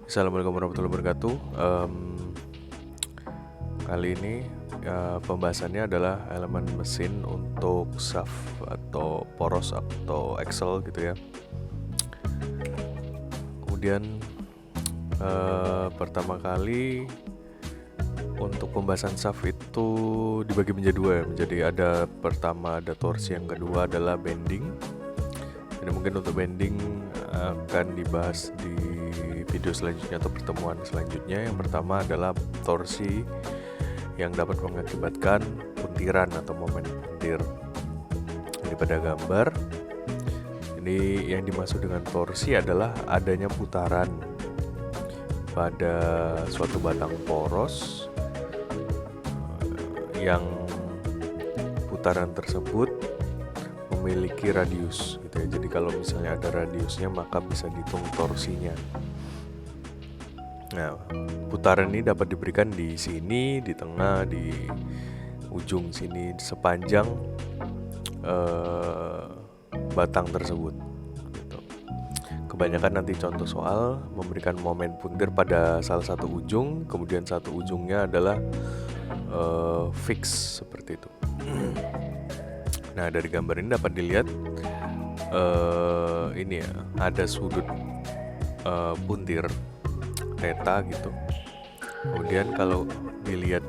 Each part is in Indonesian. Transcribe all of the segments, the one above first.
Assalamualaikum warahmatullahi wabarakatuh. Kali ini pembahasannya adalah elemen mesin untuk shaft atau poros atau axle gitu ya. Kemudian pertama kali untuk pembahasan shaft itu dibagi menjadi dua ya. Menjadi ada pertama ada torsi, yang kedua adalah bending. Jadi mungkin untuk bending akan dibahas di video selanjutnya atau pertemuan selanjutnya. Yang pertama adalah torsi yang dapat mengakibatkan puntiran atau momen puntir. Ini pada gambar. Ini yang dimaksud dengan torsi adalah adanya putaran pada suatu batang poros yang putaran tersebut memiliki radius gitu ya. Jadi kalau misalnya ada radiusnya maka bisa dihitung torsinya. Nah, putaran ini dapat diberikan di sini, di tengah, di ujung sini sepanjang batang tersebut gitu. Kebanyakan nanti contoh soal memberikan momen puntir pada salah satu ujung, kemudian satu ujungnya adalah fix seperti itu. Nah, dari gambar ini dapat dilihat ini ya, ada sudut puntir theta gitu. Kemudian kalau dilihat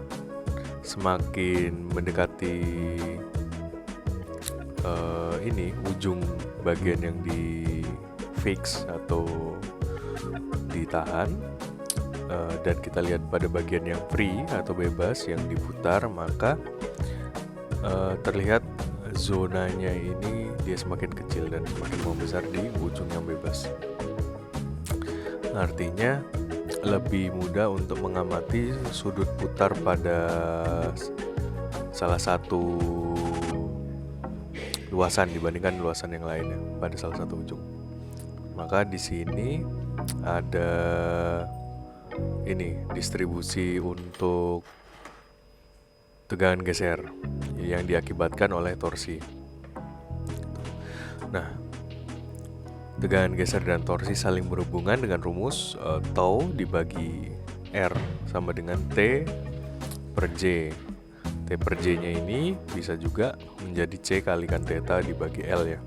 semakin mendekati ini ujung bagian yang di fix atau ditahan, dan kita lihat pada bagian yang free atau bebas yang diputar, maka terlihat zonanya ini dia semakin kecil dan semakin membesar di ujung yang bebas. Artinya lebih mudah untuk mengamati sudut putar pada salah satu luasan dibandingkan luasan yang lainnya pada salah satu ujung. Maka di sini ada ini distribusi untuk tegangan geser yang diakibatkan oleh torsi. Nah, tegangan geser dan torsi saling berhubungan dengan rumus tau dibagi R sama dengan T per J. T per J nya ini bisa juga menjadi C kalikan theta dibagi L ya,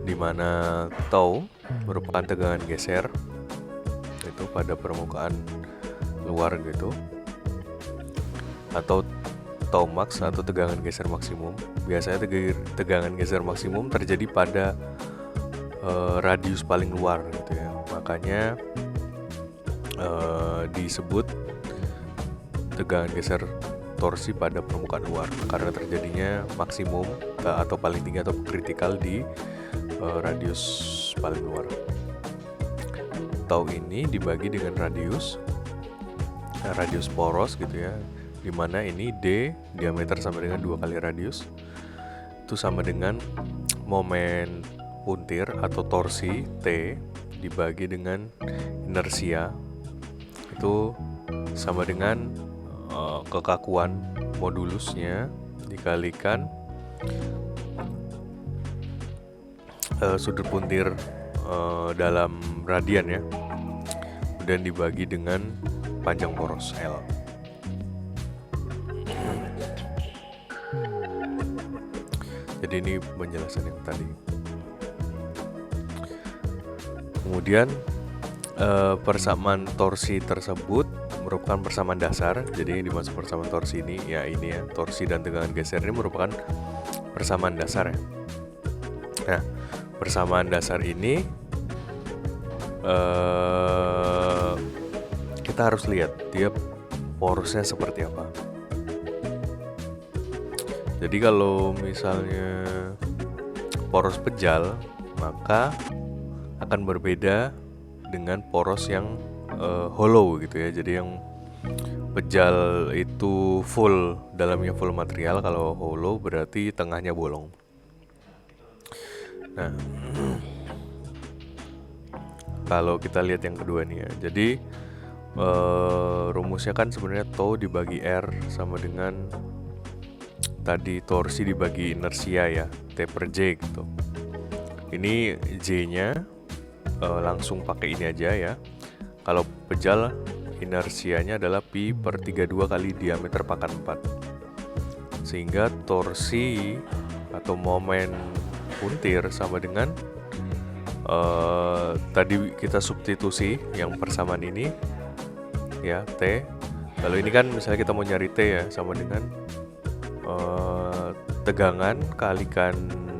dimana tau merupakan tegangan geser itu pada permukaan luar gitu, atau tau max atau tegangan geser maksimum. Biasanya tegangan geser maksimum terjadi pada radius paling luar gitu ya. Makanya disebut tegangan geser torsi pada permukaan luar karena terjadinya maksimum atau paling tinggi atau kritikal di radius paling luar. Tau ini dibagi dengan radius poros gitu ya, dimana ini D diameter sama dengan 2 kali radius, itu sama dengan momen puntir atau torsi T dibagi dengan inersia, itu sama dengan kekakuan modulusnya dikalikan sudut puntir dalam radian ya, dan dibagi dengan panjang poros L. Jadi ini penjelasan yang tadi. Kemudian persamaan torsi tersebut merupakan persamaan dasar. Jadi yang dimaksud persamaan torsi ini ya torsi dan tegangan geser ini merupakan persamaan dasar ya. Nah, persamaan dasar ini kita harus lihat dia porosnya seperti apa. Jadi kalau misalnya poros pejal, maka akan berbeda dengan poros yang hollow gitu ya. Jadi yang pejal itu full, dalamnya full material. Kalau hollow berarti tengahnya bolong. Nah, kalau kita lihat yang kedua nih ya, jadi rumusnya kan sebenarnya tau dibagi R sama dengan tadi torsi dibagi inersia ya, T per J gitu. Ini J nya langsung pakai ini aja ya. Kalau pejal inersianya adalah pi per 32 kali diameter pangkat 4, sehingga torsi atau momen puntir sama dengan tadi kita substitusi yang persamaan ini ya, T. Kalau ini kan misalnya kita mau nyari T ya, sama dengan tegangan kalikan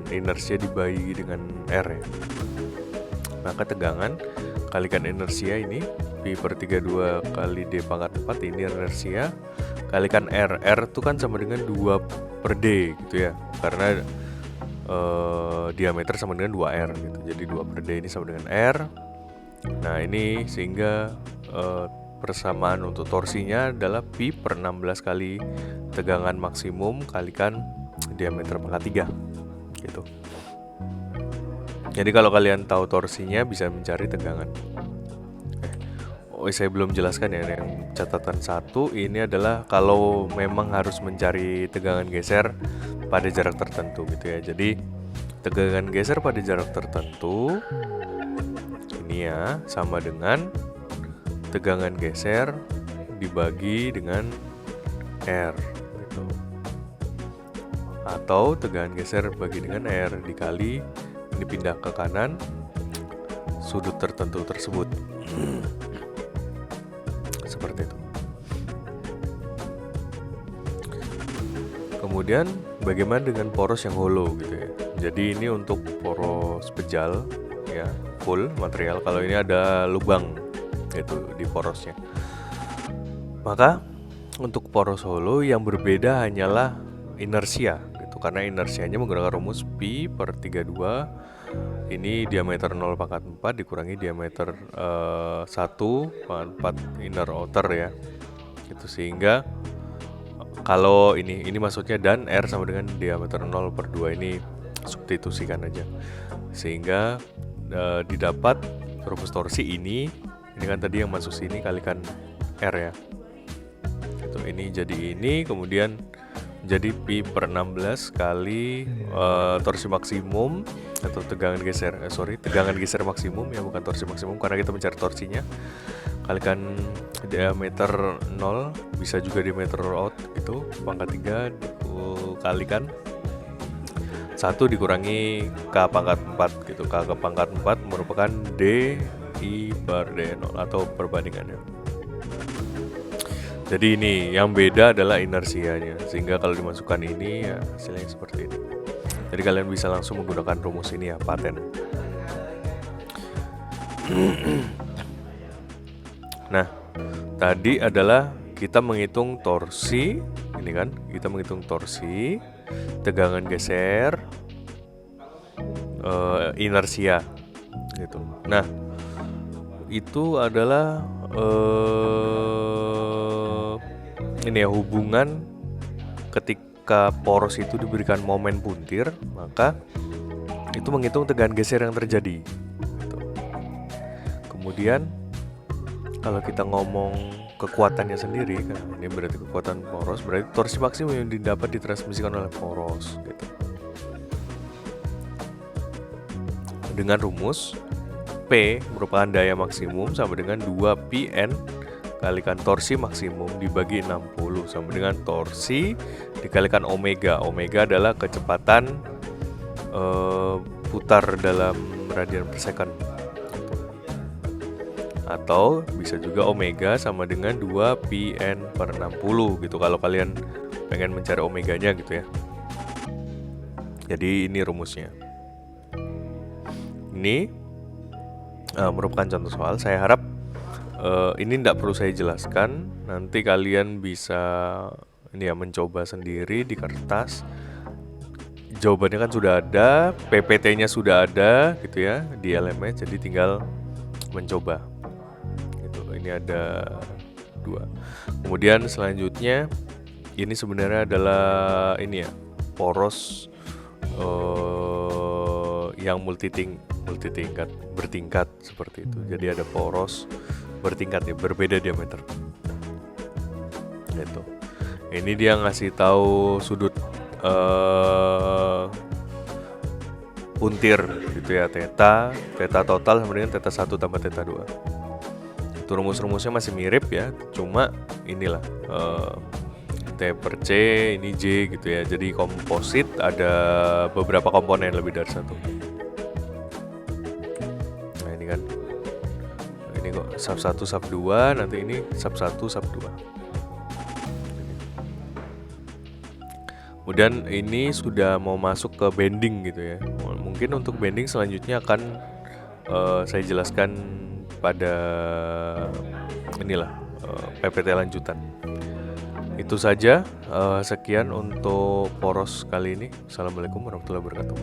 inersia dibagi dengan R ya. Maka tegangan kalikan inersia ini pi per 32 kali D pangkat 4, ini inersia kalikan R. R itu kan sama dengan 2 per D gitu ya, karena diameter sama dengan 2R gitu. Jadi 2 per D ini sama dengan R. Nah ini sehingga persamaan untuk torsinya adalah pi per 16 kali tegangan maksimum kalikan diameter pangkat 3 gitu. Jadi kalau kalian tahu torsinya bisa mencari tegangan. Saya belum jelaskan ya, yang catatan 1 ini adalah kalau memang harus mencari tegangan geser pada jarak tertentu gitu ya. Jadi tegangan geser pada jarak tertentu ini ya sama dengan tegangan geser dibagi dengan R gitu. Atau tegangan geser bagi dengan R dikali ini pindah ke kanan sudut tertentu tersebut. Seperti itu. Kemudian bagaimana dengan poros yang hollow gitu ya. Jadi ini untuk poros pejal ya, full material. Kalau ini ada lubang itu di porosnya. Maka untuk poros hollow yang berbeda hanyalah inersia gitu, karena inersianya menggunakan rumus pi per 32 ini diameter 0 pangkat 4 dikurangi diameter 1 pangkat 4 inner outer ya. Itu sehingga kalau ini maksudnya dan R sama dengan diameter 0 per 2 ini substitusikan aja. Sehingga didapat rumus torsi ini kan tadi yang masuk sini kalikan R ya. Itu ini jadi ini, kemudian jadi pi per 16 kali torsi maksimum atau tegangan geser maksimum ya, bukan torsi maksimum karena kita mencari torsinya, kalikan diameter 0, bisa juga diameter out gitu, pangkat 3 kalikan 1 dikurangi K pangkat 4 gitu. K ke pangkat 4 merupakan D I per D0 atau perbandingannya. Jadi ini yang beda adalah inersianya, sehingga kalau dimasukkan ini ya hasilnya seperti ini. Jadi kalian bisa langsung menggunakan rumus ini ya, paten. Nah, tadi adalah kita menghitung torsi, ini kan, kita menghitung torsi, tegangan geser, inersia gitu. Nah, itu adalah ini ya, hubungan ketika poros itu diberikan momen puntir, maka itu menghitung tegangan geser yang terjadi gitu. Kemudian kalau kita ngomong kekuatannya sendiri kan, ini berarti kekuatan poros, berarti torsi maksimum yang didapat ditransmisikan oleh poros gitu. Dengan rumus P merupakan daya maksimum sama dengan 2πn kalikan torsi maksimum dibagi 60 sama dengan torsi dikalikan omega. Omega adalah kecepatan putar dalam radian per second. Atau bisa juga omega sama dengan 2πn per 60 gitu kalau kalian pengen mencari omeganya gitu ya. Jadi ini rumusnya. Ini merupakan contoh soal. Saya harap ini tidak perlu saya jelaskan. Nanti kalian bisa ini ya, mencoba sendiri di kertas. Jawabannya kan sudah ada, PPT-nya sudah ada gitu ya di LMS. Jadi tinggal mencoba. Gitu. Ini ada 2. Kemudian selanjutnya ini sebenarnya adalah ini ya, poros yang multitingkat, bertingkat seperti itu. Jadi ada poros bertingkat ya, berbeda diameter. Gitu. Ini dia ngasih tahu sudut puntir gitu ya, theta total sama dengan theta 1 tambah theta 2. Itu rumus-rumusnya masih mirip ya, cuma inilah T per C ini J gitu ya. Jadi komposit ada beberapa komponen lebih dari satu. Nah ini kan, ini kok sub 1 sub 2, nanti ini sub 1 sub 2. Kemudian ini sudah mau masuk ke bending gitu ya. Mungkin untuk bending selanjutnya akan saya jelaskan pada inilah PPT lanjutan. Itu saja, sekian untuk poros kali ini. Assalamualaikum warahmatullahi wabarakatuh.